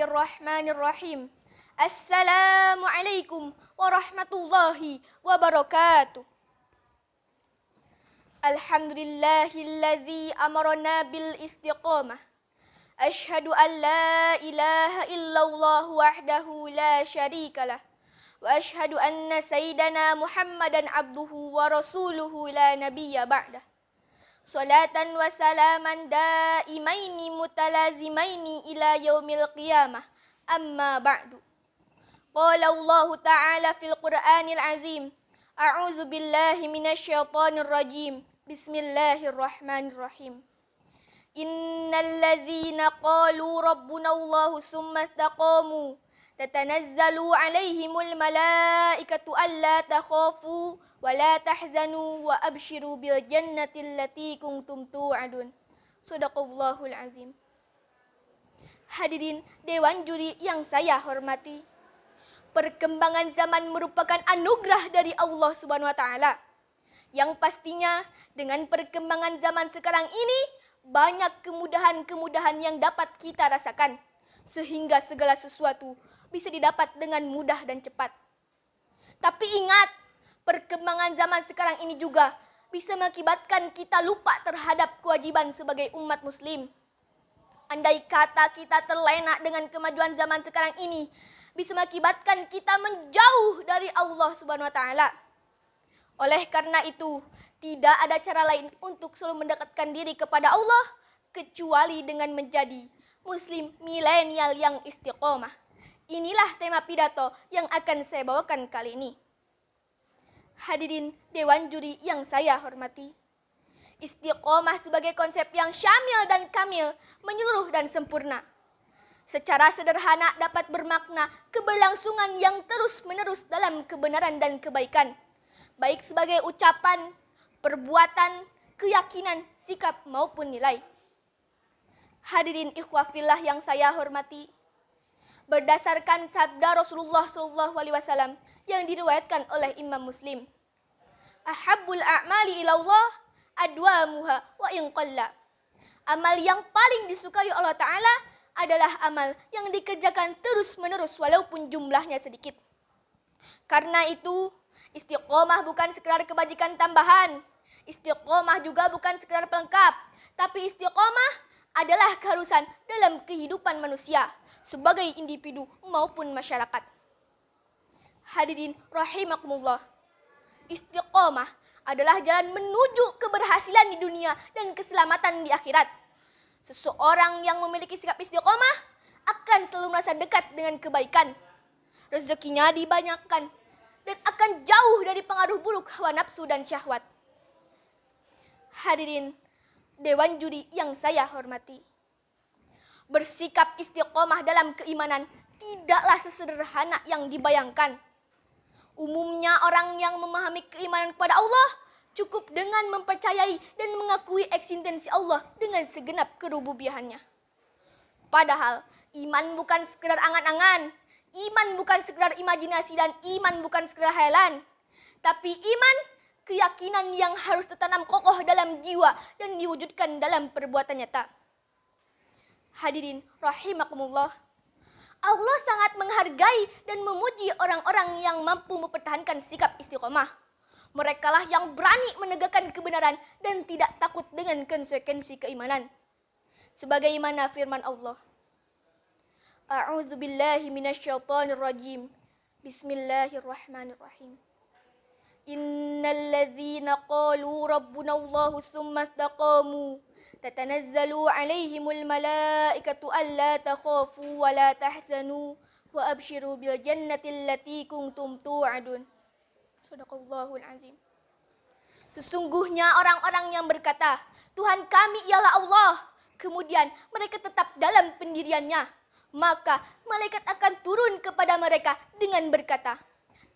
Bismillahirrahmanirrahim. Assalamualaikum warahmatullahi wabarakatuh. Alhamdulillahilladzi amarna bil istiqamah. Ashhadu an la ilaha illallah wahdahu la syarikalah. Wa ashhadu anna sayyidana Muhammadan abduhu wa rasuluhu la nabiyya ba'dah. Salatan wa salaman daimaini mutalazimaini ila yaumil qiyamah. Amma ba'du. Qala Allah Ta'ala fil Qur'anil Azim. A'udzu billahi minasyaitonir rajim. Bismillahirrahmanirrahim. Innal ladzina qalu rabbuna Allah tsumma istaqamu tatanazzalu 'alaihimul malaikatu alla takhafu wa la tahzanu wa abshiru bil jannati allati kuntum tu'adun. Shadaqallahul azim. Hadirin dewan juri yang saya hormati, perkembangan zaman merupakan anugerah dari Allah Subhanahu wa taala. Yang pastinya dengan perkembangan zaman sekarang ini banyak kemudahan-kemudahan yang dapat kita rasakan sehingga segala sesuatu bisa didapat dengan mudah dan cepat. Tapi ingat, perkembangan zaman sekarang ini juga bisa mengakibatkan kita lupa terhadap kewajiban sebagai umat muslim. Andai kata kita terlena dengan kemajuan zaman sekarang ini, bisa mengakibatkan kita menjauh dari Allah Subhanahu wa taala. Oleh karena itu, tidak ada cara lain untuk selalu mendekatkan diri kepada Allah kecuali dengan menjadi muslim milenial yang istiqomah. Inilah tema pidato yang akan saya bawakan kali ini. Hadirin dewan juri yang saya hormati, istiqomah sebagai konsep yang syamil dan kamil, menyeluruh dan sempurna. Secara sederhana dapat bermakna keberlangsungan yang terus-menerus dalam kebenaran dan kebaikan, baik sebagai ucapan, perbuatan, keyakinan, sikap maupun nilai. Hadirin ikhwah fillah yang saya hormati, berdasarkan sabda Rasulullah SAW yang diriwayatkan oleh Imam Muslim, ahabbul a'mali ilallah adwamuha wa in qalla. Amal yang paling disukai Allah Ta'ala adalah amal yang dikerjakan terus-menerus walaupun jumlahnya sedikit. Karena itu, istiqomah bukan sekedar kebajikan tambahan. Istiqomah juga bukan sekedar pelengkap. Tapi istiqomah adalah keharusan dalam kehidupan manusia sebagai individu maupun masyarakat. Hadirin rahimakumullah. Istiqomah adalah jalan menuju keberhasilan di dunia dan keselamatan di akhirat. Seseorang yang memiliki sikap istiqomah akan selalu merasa dekat dengan kebaikan. Rezekinya dibanyakkan dan akan jauh dari pengaruh buruk hawa nafsu dan syahwat. Hadirin dewan juri yang saya hormati, bersikap istiqomah dalam keimanan tidaklah sesederhana yang dibayangkan. Umumnya orang yang memahami keimanan kepada Allah cukup dengan mempercayai dan mengakui eksistensi Allah dengan segenap kerububiahannya. Padahal iman bukan sekedar angan-angan, iman bukan sekedar imajinasi, dan iman bukan sekedar hayalan. Tapi iman, keyakinan yang harus tertanam kokoh dalam jiwa dan diwujudkan dalam perbuatan nyata. Hadirin rahimakumullah, Allah sangat menghargai dan memuji orang-orang yang mampu mempertahankan sikap istiqomah. Merekalah yang berani menegakkan kebenaran dan tidak takut dengan konsekuensi keimanan. Sebagaimana firman Allah, A'udzu billahi minasyaitonir rajim. Bismillahirrahmanirrahim. Innal ladzina qalu rabbuna Allah tsumma istaqamu tatanazzalu 'alaihimul malaikatu alla takhafu wa la tahzanu wa abshiru bil jannati allati kuntum tu'adun. Shadaqallahul azim. Sesungguhnya orang-orang yang berkata, Tuhan kami ialah Allah, kemudian mereka tetap dalam pendiriannya, maka malaikat akan turun kepada mereka dengan berkata,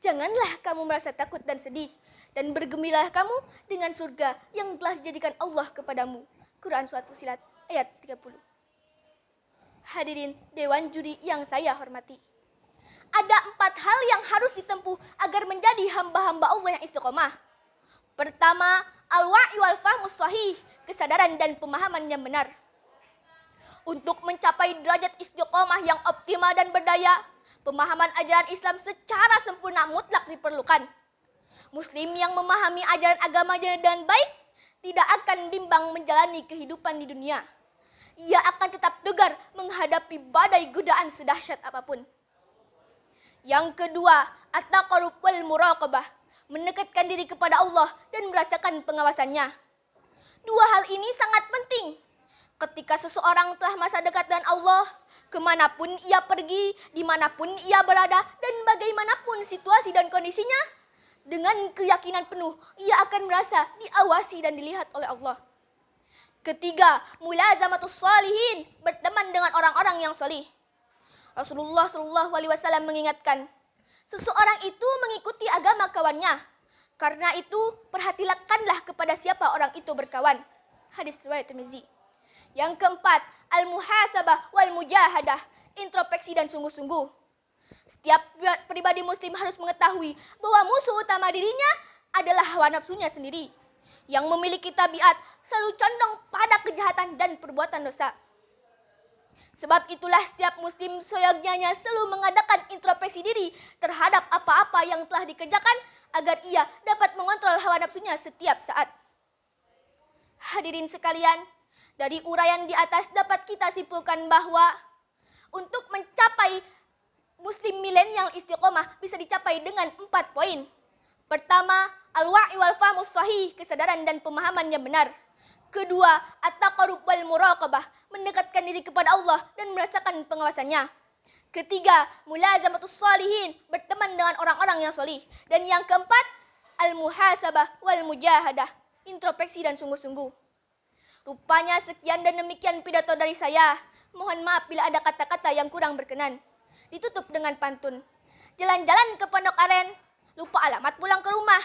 janganlah kamu merasa takut dan sedih, dan bergembiralah kamu dengan surga yang telah dijadikan Allah kepadamu. Quran Surat Fussilat ayat 30. Hadirin dewan juri yang saya hormati, ada 4 hal yang harus ditempuh agar menjadi hamba-hamba Allah yang istiqomah. Pertama, al-wa'yu wal fahmus sahih, kesadaran dan pemahaman yang benar. Untuk mencapai derajat istiqomah yang optimal dan berdaya, pemahaman ajaran Islam secara sempurna mutlak diperlukan. Muslim yang memahami ajaran agamanya dengan baik tidak akan bimbang menjalani kehidupan di dunia. Ia akan tetap tegar menghadapi badai godaan sedahsyat apapun. Yang kedua, at-taqarrub wal muraqabah, mendekatkan diri kepada Allah dan merasakan pengawasannya. Dua hal ini sangat penting. Ketika seseorang telah masa dekat dengan Allah, kemanapun ia pergi, dimanapun ia berada, dan bagaimanapun situasi dan kondisinya, dengan keyakinan penuh, ia akan merasa diawasi dan dilihat oleh Allah. Ketiga, mulazamatus shalihin, berteman dengan orang-orang yang salih. Rasulullah SAW mengingatkan, seseorang itu mengikuti agama kawannya. Karena itu, perhatikanlah kepada siapa orang itu berkawan. Hadis riwayat Tirmizi. Yang keempat, al-muhasabah wal mujahadah, introspeksi dan sungguh-sungguh. Setiap pribadi muslim harus mengetahui bahwa musuh utama dirinya adalah hawa nafsunya sendiri, yang memiliki tabiat selalu condong pada kejahatan dan perbuatan dosa. Sebab itulah setiap muslim seyogyanya selalu mengadakan introspeksi diri terhadap apa-apa yang telah dikerjakan agar ia dapat mengontrol hawa nafsunya setiap saat. Hadirin sekalian, dari uraian di atas dapat kita simpulkan bahwa untuk mencapai muslim milenial istiqomah bisa dicapai dengan 4 poin. Pertama, al-wa'i wal fahmus sahih, kesadaran dan pemahaman yang benar. Kedua, at-taqarrub wal muraqabah, mendekatkan diri kepada Allah dan merasakan pengawasannya. Ketiga, mulazamatus shalihin, berteman dengan orang-orang yang solih. Dan yang keempat, al-muhasabah wal mujahadah, introspeksi dan sungguh-sungguh. Rupanya sekian dan demikian pidato dari saya. Mohon maaf bila ada kata-kata yang kurang berkenan. Ditutup dengan pantun. Jalan-jalan ke Pondok Aren, lupa alamat pulang ke rumah.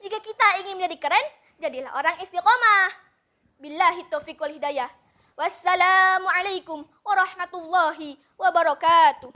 Jika kita ingin menjadi keren, jadilah orang istiqomah. Billahi taufiq wal hidayah. Wassalamualaikum warahmatullahi wabarakatuh.